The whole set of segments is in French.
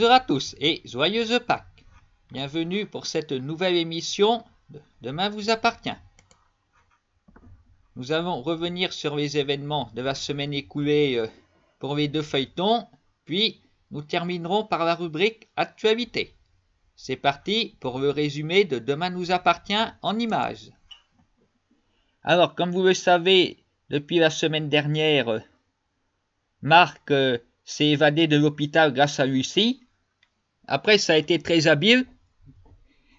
Bonjour à tous et joyeuse Pâques. Bienvenue pour cette nouvelle émission de Demain vous appartient. Nous allons revenir sur les événements de la semaine écoulée pour les deux feuilletons, puis nous terminerons par la rubrique Actualité. C'est parti pour le résumé de Demain nous appartient en images. Alors, comme vous le savez, depuis la semaine dernière, Marc s'est évadé de l'hôpital grâce à Lucie. Après, ça a été très habile.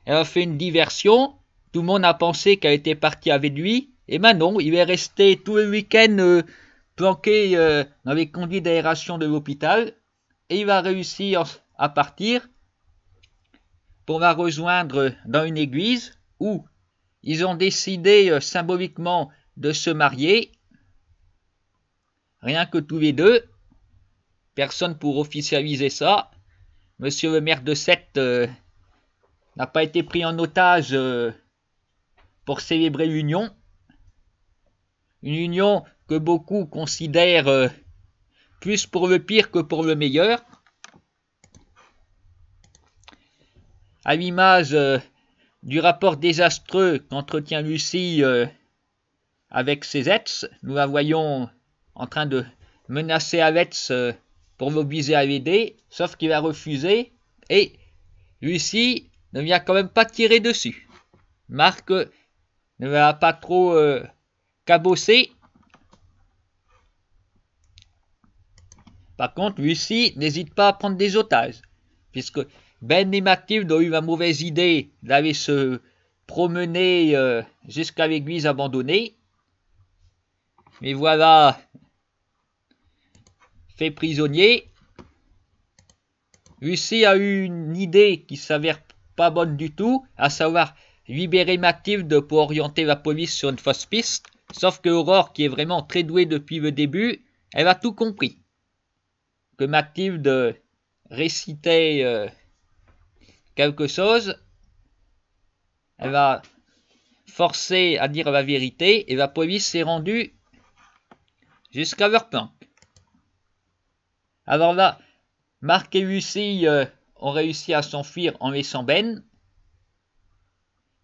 Elle a fait une diversion. Tout le monde a pensé qu'elle était partie avec lui. Et ben non, il est resté tout le week-end planqué dans les conduits d'aération de l'hôpital. Et il va réussir à partir pour la rejoindre dans une église où ils ont décidé symboliquement de se marier. Rien que tous les deux. Personne pour officialiser ça. Monsieur le maire de Sète n'a pas été pris en otage pour célébrer l'union. Une union que beaucoup considèrent plus pour le pire que pour le meilleur. À l'image du rapport désastreux qu'entretient Lucie avec ses ex, nous la voyons en train de menacer Alex pour l'obliger à l'aider, sauf qu'il a refusé, et Lucie ne vient quand même pas tirer dessus. Marc ne va pas trop cabosser. Par contre, Lucie n'hésite pas à prendre des otages, puisque Ben et Mathilde ont eu la mauvaise idée d'aller se promener jusqu'à l'église abandonnée. Mais voilà, fait prisonnier. Lucie a eu une idée qui s'avère pas bonne du tout, à savoir libérer Mathilde pour orienter la police sur une fausse piste, sauf que Aurore, qui est vraiment très douée depuis le début, elle a tout compris. Que Mathilde récitait quelque chose, elle va forcer à dire la vérité, et la police s'est rendue jusqu'à leur planque. Alors là, Marc et Lucie ont réussi à s'enfuir en laissant Ben.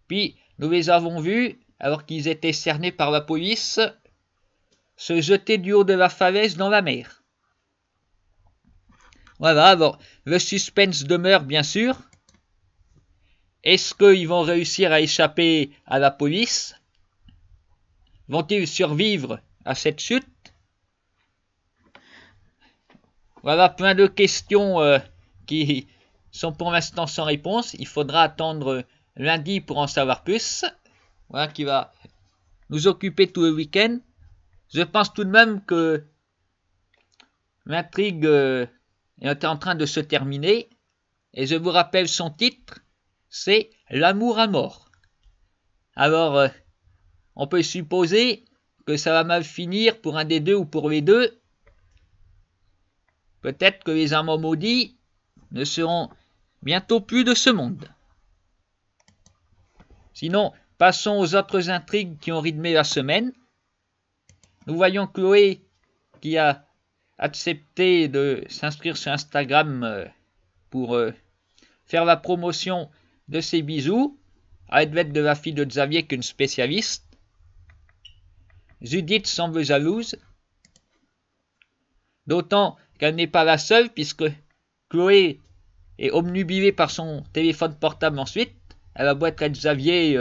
Puis nous les avons vus, alors qu'ils étaient cernés par la police, se jeter du haut de la falaise dans la mer. Voilà, alors le suspense demeure bien sûr. Est-ce qu'ils vont réussir à échapper à la police? Vont-ils survivre à cette chute? Voilà plein de questions qui sont pour l'instant sans réponse. Il faudra attendre lundi pour en savoir plus. Voilà qui va nous occuper tout le week-end. Je pense tout de même que l'intrigue est en train de se terminer. Et je vous rappelle son titre, c'est L'amour à mort. Alors, on peut supposer que ça va mal finir pour un des deux ou pour les deux. Peut-être que les amants maudits ne seront bientôt plus de ce monde. Sinon, passons aux autres intrigues qui ont rythmé la semaine. Nous voyons Chloé qui a accepté de s'inscrire sur Instagram pour faire la promotion de ses bijoux, à l'aide de la fille de Xavier qu'une spécialiste. Judith semble jalouse, d'autant qu'elle n'est pas la seule, puisque Chloé est obnubilée par son téléphone portable ensuite. Elle a beau être avec Xavier,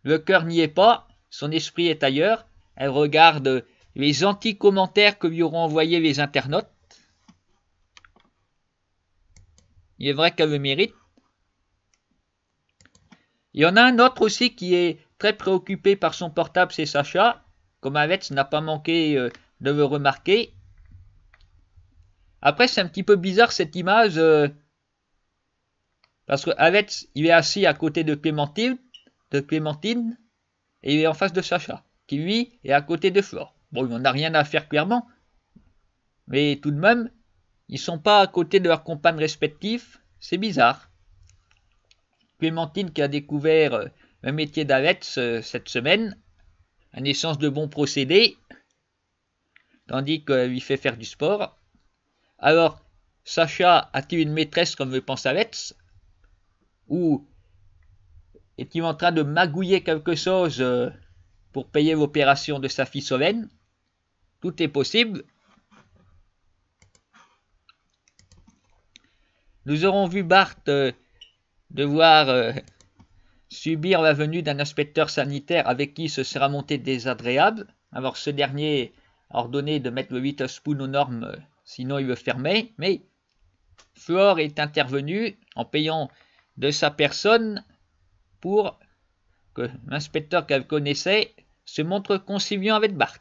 le cœur n'y est pas, son esprit est ailleurs. Elle regarde les gentils commentaires que lui auront envoyés les internautes. Il est vrai qu'elle le mérite. Il y en a un autre aussi qui est très préoccupé par son portable, c'est Sacha. Comme Alex n'a pas manqué de le remarquer. Après, c'est un petit peu bizarre cette image, parce que Alex, il est assis à côté de Clémentine, et il est en face de Sacha, qui lui est à côté de Flore. Bon, il n'en a rien à faire clairement, mais tout de même, ils sont pas à côté de leurs compagnes respectives, c'est bizarre. Clémentine qui a découvert le métier d'Alex cette semaine, un échange de bons procédés, tandis qu'elle lui fait faire du sport. Alors, Sacha a-t-il une maîtresse comme le pense Alex? Ou est-il en train de magouiller quelque chose pour payer l'opération de sa fille Solène? Tout est possible. Nous aurons vu Bart devoir subir la venue d'un inspecteur sanitaire avec qui ce sera monté désagréable. Alors ce dernier a ordonné de mettre le Witherspoon aux normes, sinon il le fermait, mais Flore est intervenu en payant de sa personne pour que l'inspecteur qu'elle connaissait se montre conciliant avec Bart.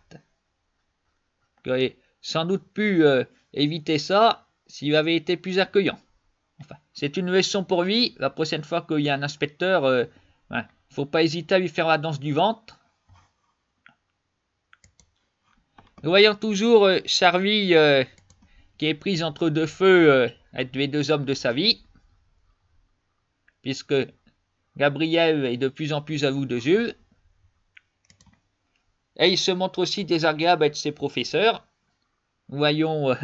Il aurait sans doute pu éviter ça s'il avait été plus accueillant. Enfin, c'est une leçon pour lui. La prochaine fois qu'il y a un inspecteur, il ne faut pas hésiter à lui faire la danse du ventre. Nous voyons toujours Charlie qui est prise entre deux feux avec les deux hommes de sa vie, puisque Gabriel est de plus en plus jaloux de Jules. Et il se montre aussi désagréable avec ses professeurs. Nous voyons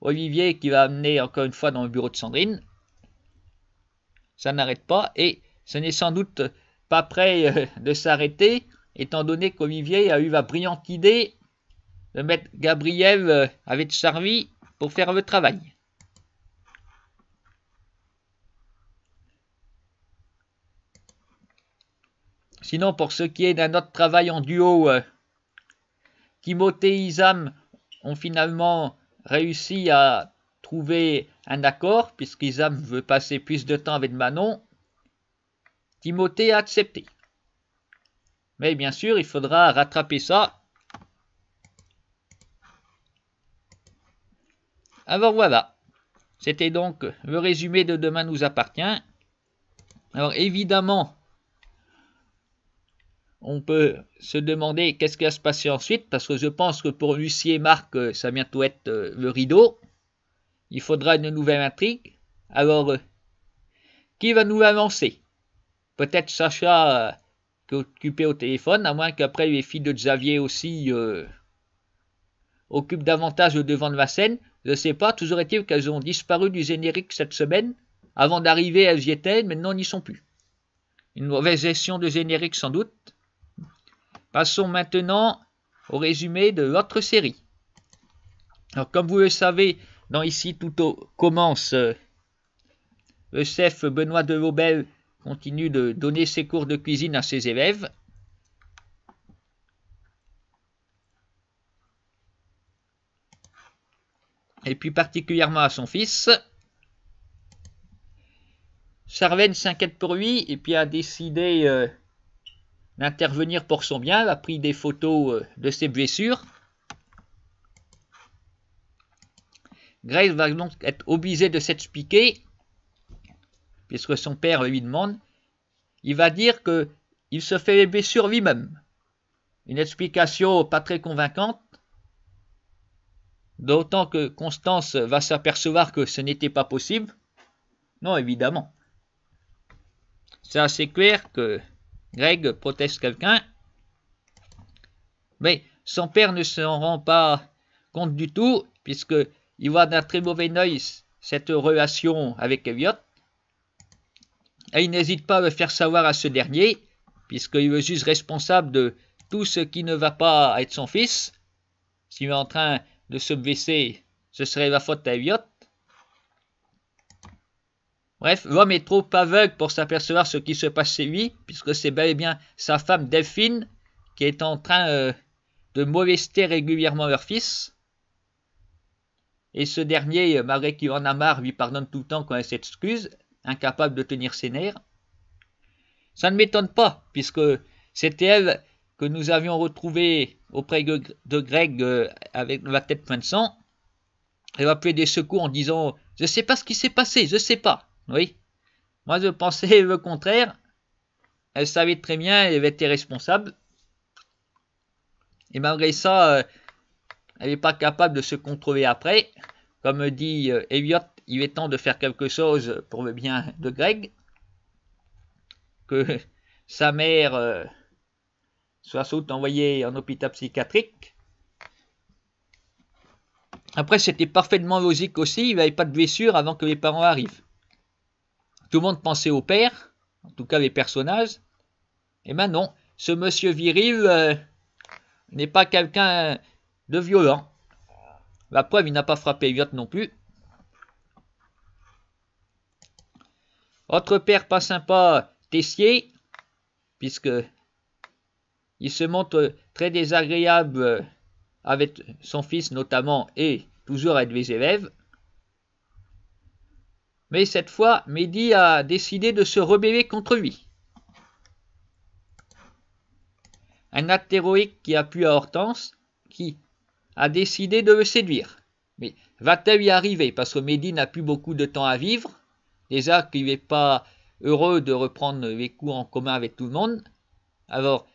Olivier qui va amener encore une fois dans le bureau de Sandrine. Ça n'arrête pas et ce n'est sans doute pas prêt de s'arrêter, étant donné qu'Olivier a eu la brillante idée de mettre Gabriel avec Charlie pour faire le travail. Sinon, pour ce qui est d'un autre travail en duo, Timothée et Isam ont finalement réussi à trouver un accord, puisqu'Isam veut passer plus de temps avec Manon. Timothée a accepté. Mais bien sûr, il faudra rattraper ça. Alors voilà, c'était donc le résumé de Demain nous appartient. Alors évidemment, on peut se demander qu'est-ce qui va se passer ensuite, parce que je pense que pour Lucie et Marc, ça va bientôt être le rideau. Il faudra une nouvelle intrigue. Alors, qui va nous avancer? Peut-être Sacha qui est occupé au téléphone, à moins qu'après les filles de Xavier aussi occupent davantage le devant de la scène. Je ne sais pas, toujours est-il qu'elles ont disparu du générique cette semaine. Avant d'arriver, elles y étaient, maintenant n'y sont plus. Une mauvaise gestion de générique sans doute. Passons maintenant au résumé de l'autre série. Alors, comme vous le savez, dans Ici tout commence, le chef Benoît de Lobel continue de donner ses cours de cuisine à ses élèves. Et puis particulièrement à son fils. Charlène s'inquiète pour lui et puis a décidé d'intervenir pour son bien. Elle a pris des photos de ses blessures. Grace va donc être obligé de s'expliquer, puisque son père lui demande. Il va dire qu'il se fait les blessures lui-même. Une explication pas très convaincante, d'autant que Constance va s'apercevoir que ce n'était pas possible. Non, évidemment. C'est assez clair que Greg protège quelqu'un, mais son père ne s'en rend pas compte du tout, puisqu'il voit d'un très mauvais œil cette relation avec Elliot, et il n'hésite pas à le faire savoir à ce dernier, puisqu'il le juge responsable de tout ce qui ne va pas avec son fils. S'il est en train de se blesser, ce serait la faute à Elliot. Bref, l'homme est trop aveugle pour s'apercevoir ce qui se passe chez lui, puisque c'est bel et bien sa femme Delphine qui est en train de molester régulièrement leur fils. Et ce dernier, malgré qu'il en a marre, lui pardonne tout le temps quand elle s'excuse, incapable de tenir ses nerfs. Ça ne m'étonne pas, puisque c'était elle que nous avions retrouvée auprès de Greg avec la tête pleine de sang. Elle a appelé des secours en disant « Je ne sais pas ce qui s'est passé, je ne sais pas ». Oui, moi je pensais le contraire. Elle savait très bien, elle était responsable. Et malgré ça, elle n'est pas capable de se contrôler après. Comme dit Elliot, il est temps de faire quelque chose pour le bien de Greg. Que sa mère soit envoyée en hôpital psychiatrique. Après, c'était parfaitement logique aussi, il n'avait pas de blessure avant que les parents arrivent. Tout le monde pensait au père, en tout cas les personnages. Et ben non, ce monsieur viril n'est pas quelqu'un de violent. La preuve, il n'a pas frappé Elliot non plus. Autre père pas sympa, Tessier, puisque il se montre très désagréable avec son fils notamment et toujours avec les élèves. Mais cette fois, Mehdi a décidé de se rebeller contre lui. Un acte héroïque qui a plu à Hortense, qui a décidé de le séduire. Mais va-t-elle y arriver? Parce que Mehdi n'a plus beaucoup de temps à vivre. Déjà qu'il n'est pas heureux de reprendre les cours en commun avec tout le monde. Alors,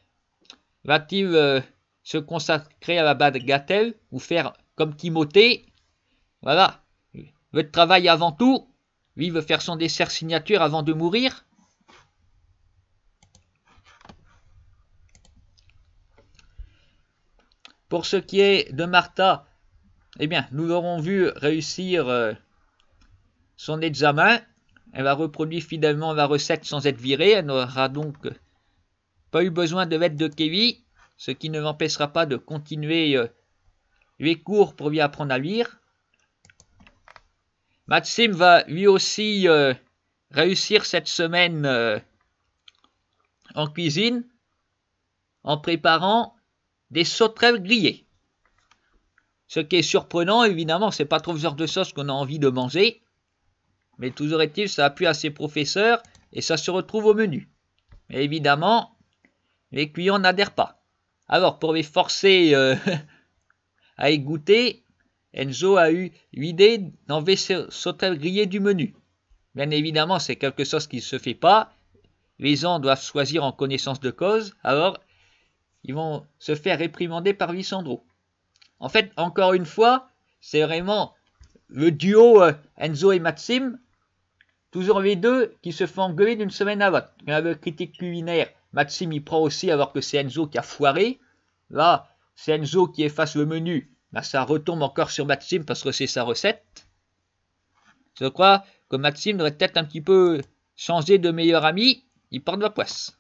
va-t-il se consacrer à la bagatelle ou faire comme Timothée? Voilà, le travail avant tout. Lui veut faire son dessert signature avant de mourir. Pour ce qui est de Martha, eh bien, nous l'aurons vu réussir son examen. Elle a reproduit fidèlement la recette sans être virée. Elle n'aura donc pas eu besoin de l'aide de Kevin, ce qui ne l'empêchera pas de continuer les cours pour lui apprendre à lire. Maxime va lui aussi réussir cette semaine en cuisine en préparant des sauterelles grillées. Ce qui est surprenant, évidemment, c'est pas trop le genre de sauce qu'on a envie de manger. Mais toujours est-il, ça a plu à ses professeurs et ça se retrouve au menu. Mais évidemment, les clients n'adhèrent pas. Alors, pour les forcer à y goûter, Enzo a eu l'idée d'enlever ces sauterelles grillées du menu. Bien évidemment, c'est quelque chose qui ne se fait pas. Les gens doivent choisir en connaissance de cause. Alors, ils vont se faire réprimander par Lisandro. En fait, encore une fois, c'est vraiment le duo Enzo et Maxime, toujours les deux qui se font engueuler d'une semaine à l'autre. Quand il y a le critique culinaire, Maxime y prend aussi alors que c'est Enzo qui a foiré. Là, c'est Enzo qui efface le menu. Ben, ça retombe encore sur Maxime parce que c'est sa recette. Je crois que Maxime devrait peut-être un petit peu changer de meilleur ami. Il porte la poisse.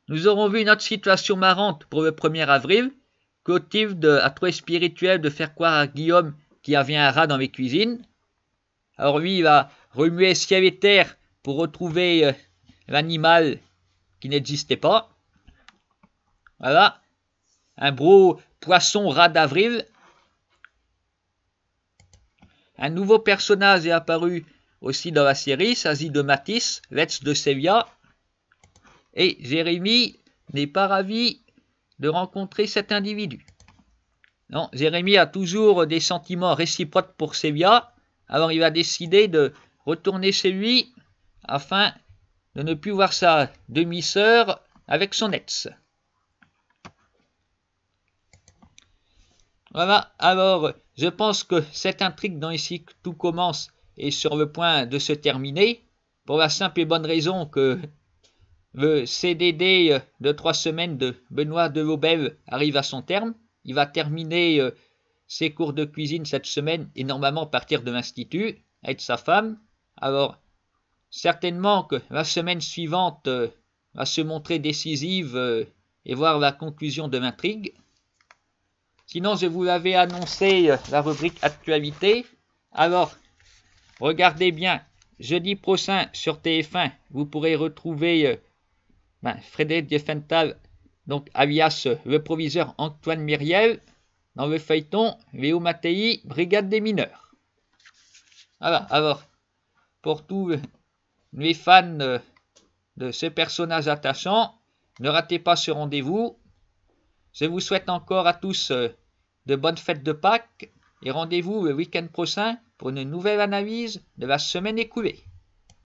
Nous aurons vu une autre situation marrante pour le 1er avril. Clotilde a trouvé spirituel de faire croire à Guillaume qu'il y avait un rat dans les cuisines. Alors lui, il va remuer ciel et terre pour retrouver l'animal qui n'existait pas. Voilà. Un gros poisson rat d'avril. Un nouveau personnage est apparu aussi dans la série, s'agit de Matisse, l'ex de Sevilla. Et Jérémy n'est pas ravi de rencontrer cet individu. Non, Jérémy a toujours des sentiments réciproques pour Sevilla, alors il va décider de retourner chez lui afin de ne plus voir sa demi-sœur avec son ex. Voilà, alors je pense que cette intrigue dans Ici que tout commence est sur le point de se terminer, pour la simple et bonne raison que le CDD de 3 semaines de Benoît de Lobel arrive à son terme. Il va terminer ses cours de cuisine cette semaine et normalement partir de l'institut avec sa femme. Alors, certainement que la semaine suivante va se montrer décisive et voir la conclusion de l'intrigue. Sinon, je vous l'avais annoncé, la rubrique Actualité. Alors, regardez bien, jeudi prochain sur TF1, vous pourrez retrouver Frédéric Diefenthal, donc alias le proviseur Antoine Myriel, dans le feuilleton Léo Mattei, Brigade des mineurs. Voilà, alors, pour tous les fans de ce personnage attachant, ne ratez pas ce rendez-vous. Je vous souhaite encore à tous de bonnes fêtes de Pâques et rendez-vous le week-end prochain pour une nouvelle analyse de la semaine écoulée.